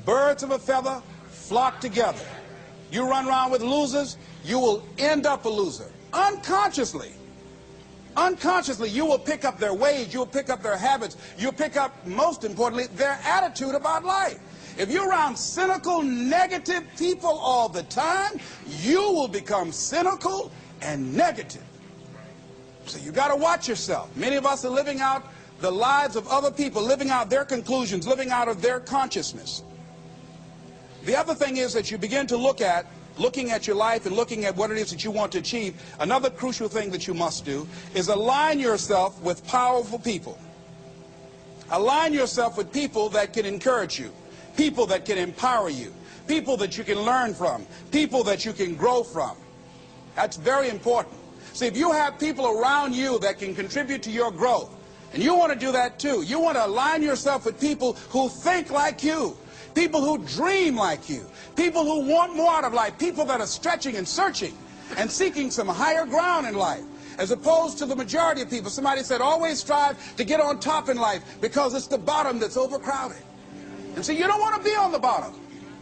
Birds of a feather flock together. You run around with losers, you will end up a loser. Unconsciously. Unconsciously, you will pick up their ways, you'll pick up their habits, you'll pick up, most importantly, their attitude about life. If you're around cynical, negative people all the time, you will become cynical and negative. So you got to watch yourself. Many of us are living out the lives of other people, living out their conclusions, living out of their consciousness. The other thing is that you begin to looking at your life and looking at what it is that you want to achieve. Another crucial thing that you must do is align yourself with powerful people. Align yourself with people that can encourage you, people that can empower you, people that you can learn from, people that you can grow from. That's very important. See, if you have people around you that can contribute to your growth, and you want to do that too, you want to align yourself with people who think like you, people who dream like you, people who want more out of life, people that are stretching and searching and seeking some higher ground in life, as opposed to the majority of people. Somebody said, always strive to get on top in life because it's the bottom that's overcrowded. And so you don't want to be on the bottom.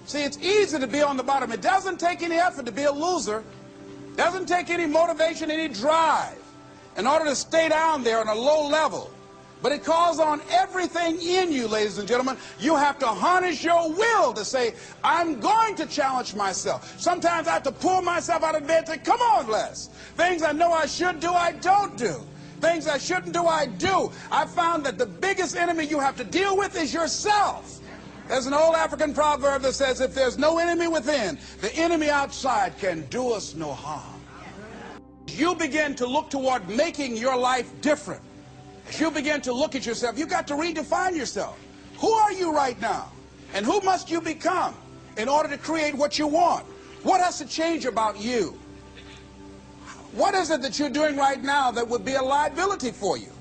See, it's easy to be on the bottom. It doesn't take any effort to be a loser. It doesn't take any motivation, any drive in order to stay down there on a low level. But it calls on everything in you, ladies and gentlemen. You have to harness your will to say, I'm going to challenge myself. Sometimes I have to pull myself out of bed and say, come on, Les. Things I know I should do, I don't do. Things I shouldn't do, I do. I found that the biggest enemy you have to deal with is yourself. There's an old African proverb that says, if there's no enemy within, the enemy outside can do us no harm. You begin to look toward making your life different. As you begin to look at yourself, you've got to redefine yourself. Who are you right now? And who must you become in order to create what you want? What has to change about you? What is it that you're doing right now that would be a liability for you?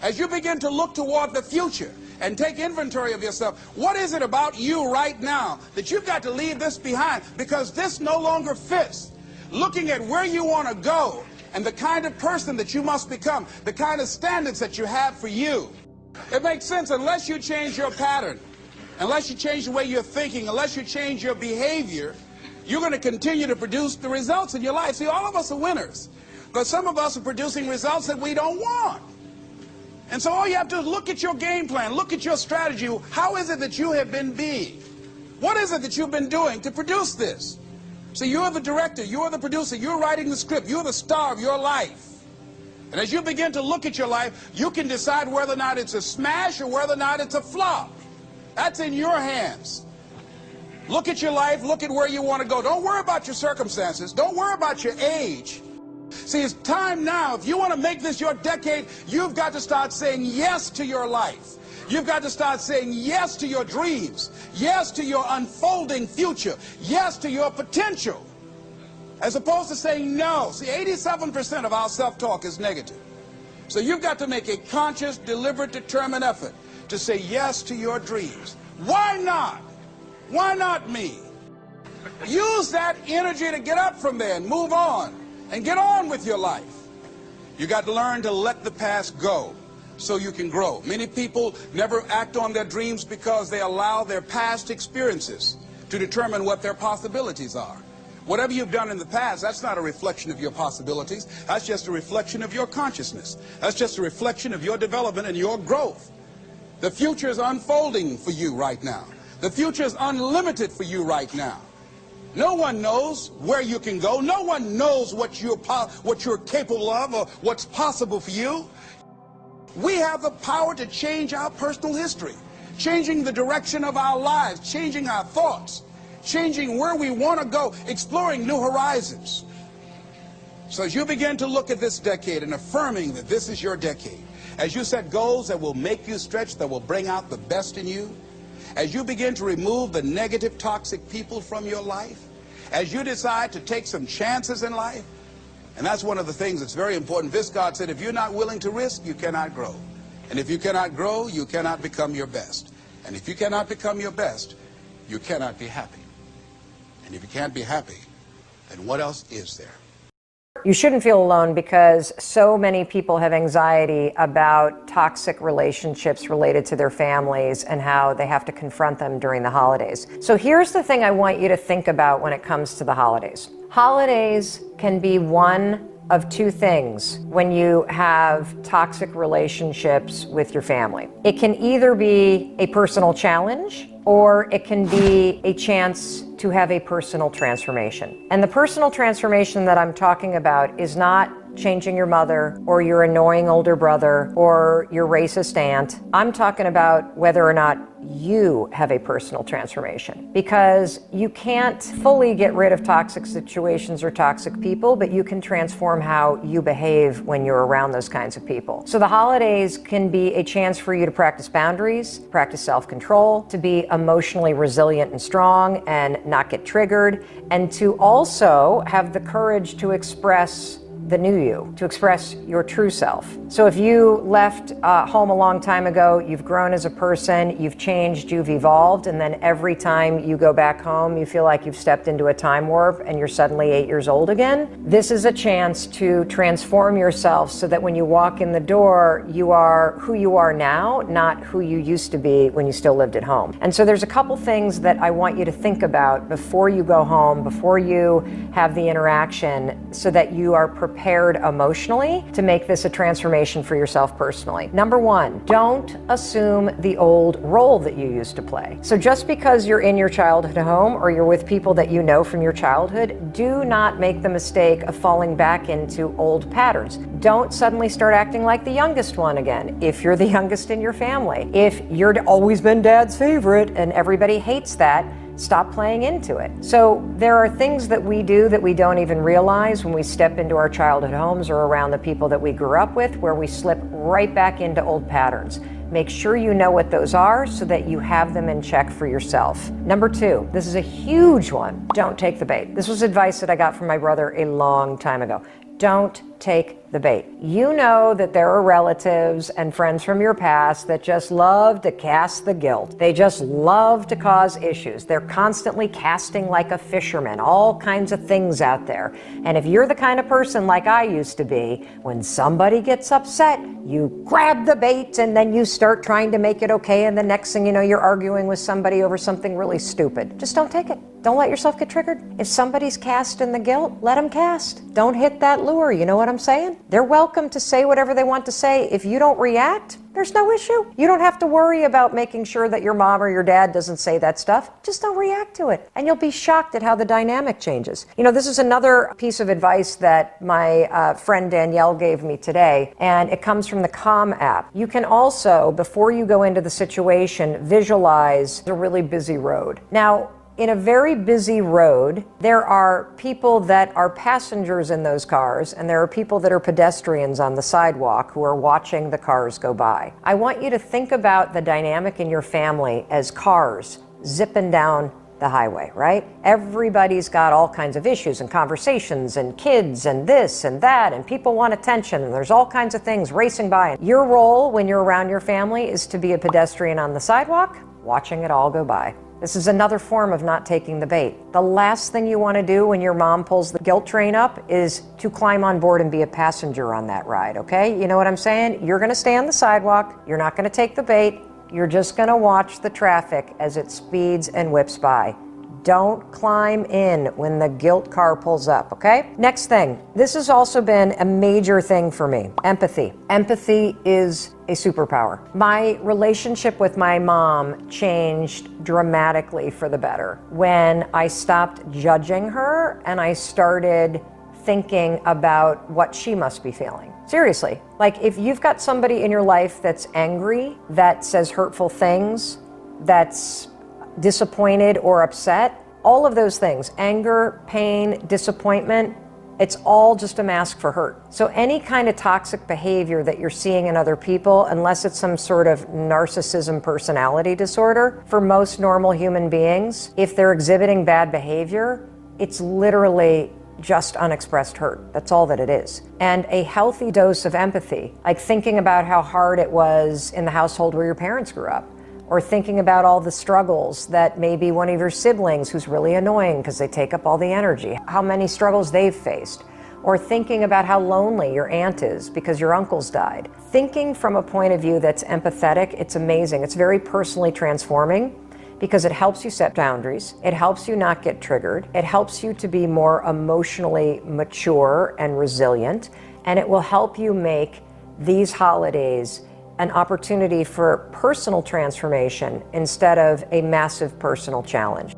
As you begin to look toward the future and take inventory of yourself, what is it about you right now that you've got to leave this behind because this no longer fits? Looking at where you want to go and the kind of person that you must become, the kind of standards that you have for you. It makes sense unless you change your pattern, unless you change the way you're thinking, unless you change your behavior, you're going to continue to produce the results in your life. See, all of us are winners, but some of us are producing results that we don't want. And so all you have to do is look at your game plan, look at your strategy. How is it that you have been being? What is it that you've been doing to produce this? So you're the director, you're the producer, you're writing the script, you're the star of your life. And as you begin to look at your life, you can decide whether or not it's a smash or whether or not it's a flop. That's in your hands. Look at your life, look at where you want to go. Don't worry about your circumstances, don't worry about your age. See, it's time now. If you want to make this your decade, you've got to start saying yes to your life. You've got to start saying yes to your dreams, yes to your unfolding future, yes to your potential, as opposed to saying no. See, 87% of our self-talk is negative. So you've got to make a conscious, deliberate, determined effort to say yes to your dreams. Why not? Why not me? Use that energy to get up from there and move on and get on with your life. You got to learn to let the past go so you can grow. Many people never act on their dreams because they allow their past experiences to determine what their possibilities are. Whatever you've done in the past, that's not a reflection of your possibilities. That's just a reflection of your consciousness. That's just a reflection of your development and your growth. The future is unfolding for you right now. The future is unlimited for you right now. No one knows where you can go. No one knows what you're capable of or what's possible for you. We have the power to change our personal history, changing the direction of our lives, changing our thoughts, changing where we want to go, exploring new horizons. So as you begin to look at this decade and affirming that this is your decade, as you set goals that will make you stretch, that will bring out the best in you, as you begin to remove the negative, toxic people from your life, as you decide to take some chances in life, and that's one of the things that's very important. Viscard said, if you're not willing to risk, you cannot grow. And if you cannot grow, you cannot become your best. And if you cannot become your best, you cannot be happy. And if you can't be happy, then what else is there? You shouldn't feel alone because so many people have anxiety about toxic relationships related to their families and how they have to confront them during the holidays. So here's the thing I want you to think about when it comes to the holidays. Holidays can be one of two things when you have toxic relationships with your family. It can either be a personal challenge or it can be a chance to have a personal transformation. And the personal transformation that I'm talking about is not changing your mother or your annoying older brother or your racist aunt. I'm talking about whether or not you have a personal transformation, because you can't fully get rid of toxic situations or toxic people, but you can transform how you behave when you're around those kinds of people. So the holidays can be a chance for you to practice boundaries, practice self-control, to be emotionally resilient and strong and not get triggered, and to also have the courage to express the new you, to express your true self. So if you left home a long time ago, you've grown as a person, you've changed, you've evolved, and then every time you go back home, you feel like you've stepped into a time warp and you're suddenly 8 years old again, this is a chance to transform yourself so that when you walk in the door, you are who you are now, not who you used to be when you still lived at home. And so there's a couple things that I want you to think about before you go home, before you have the interaction, so that you are prepared emotionally to make this a transformation for yourself personally. Number one, don't assume the old role that you used to play. So just because you're in your childhood home or you're with people that you know from your childhood, do not make the mistake of falling back into old patterns. Don't suddenly start acting like the youngest one again, if you're the youngest in your family. If you're always been dad's favorite and everybody hates that, stop playing into it. So there are things that we do that we don't even realize when we step into our childhood homes or around the people that we grew up with, where we slip right back into old patterns. Make sure you know what those are so that you have them in check for yourself. Number two, this is a huge one. Don't take the bait. This was advice that I got from my brother a long time ago. Don't take the bait. You know that there are relatives and friends from your past that just love to cast the guilt. They just love to cause issues. They're constantly casting like a fisherman, all kinds of things out there. And if you're the kind of person like I used to be, when somebody gets upset, you grab the bait and then you start trying to make it okay, and the next thing you know, you're arguing with somebody over something really stupid. Just don't take it. Don't let yourself get triggered. If somebody's casting the guilt, let them cast. Don't hit that lure, you know what I'm saying? They're welcome to say whatever they want to say. If you don't react, there's no issue. You don't have to worry about making sure that your mom or your dad doesn't say that stuff. Just don't react to it. And you'll be shocked at how the dynamic changes. You know, this is another piece of advice that my friend Danielle gave me today, and it comes from the Calm app. You can also, before you go into the situation, visualize a really busy road. Now, in a very busy road, there are people that are passengers in those cars, and there are people that are pedestrians on the sidewalk who are watching the cars go by. I want you to think about the dynamic in your family as cars zipping down the highway, right? Everybody's got all kinds of issues and conversations and kids and this and that, and people want attention, and there's all kinds of things racing by. Your role when you're around your family is to be a pedestrian on the sidewalk, watching it all go by. This is another form of not taking the bait. The last thing you want to do when your mom pulls the guilt train up is to climb on board and be a passenger on that ride, okay? You know what I'm saying? You're going to stay on the sidewalk. You're not going to take the bait. You're just going to watch the traffic as it speeds and whips by. Don't climb in when the guilt car pulls up, okay? Next thing, this has also been a major thing for me, empathy. Empathy is a superpower. My relationship with my mom changed dramatically for the better when I stopped judging her and I started thinking about what she must be feeling. Seriously, like if you've got somebody in your life that's angry, that says hurtful things, that's disappointed or upset, all of those things, anger, pain, disappointment, it's all just a mask for hurt. So any kind of toxic behavior that you're seeing in other people, unless it's some sort of narcissism personality disorder, for most normal human beings, if they're exhibiting bad behavior, it's literally just unexpressed hurt. That's all that it is. And a healthy dose of empathy, like thinking about how hard it was in the household where your parents grew up, or thinking about all the struggles that maybe one of your siblings who's really annoying because they take up all the energy, how many struggles they've faced, or thinking about how lonely your aunt is because your uncle's died. Thinking from a point of view that's empathetic, it's amazing. It's very personally transforming because it helps you set boundaries. It helps you not get triggered. It helps you to be more emotionally mature and resilient. And it will help you make these holidays an opportunity for personal transformation instead of a massive personal challenge.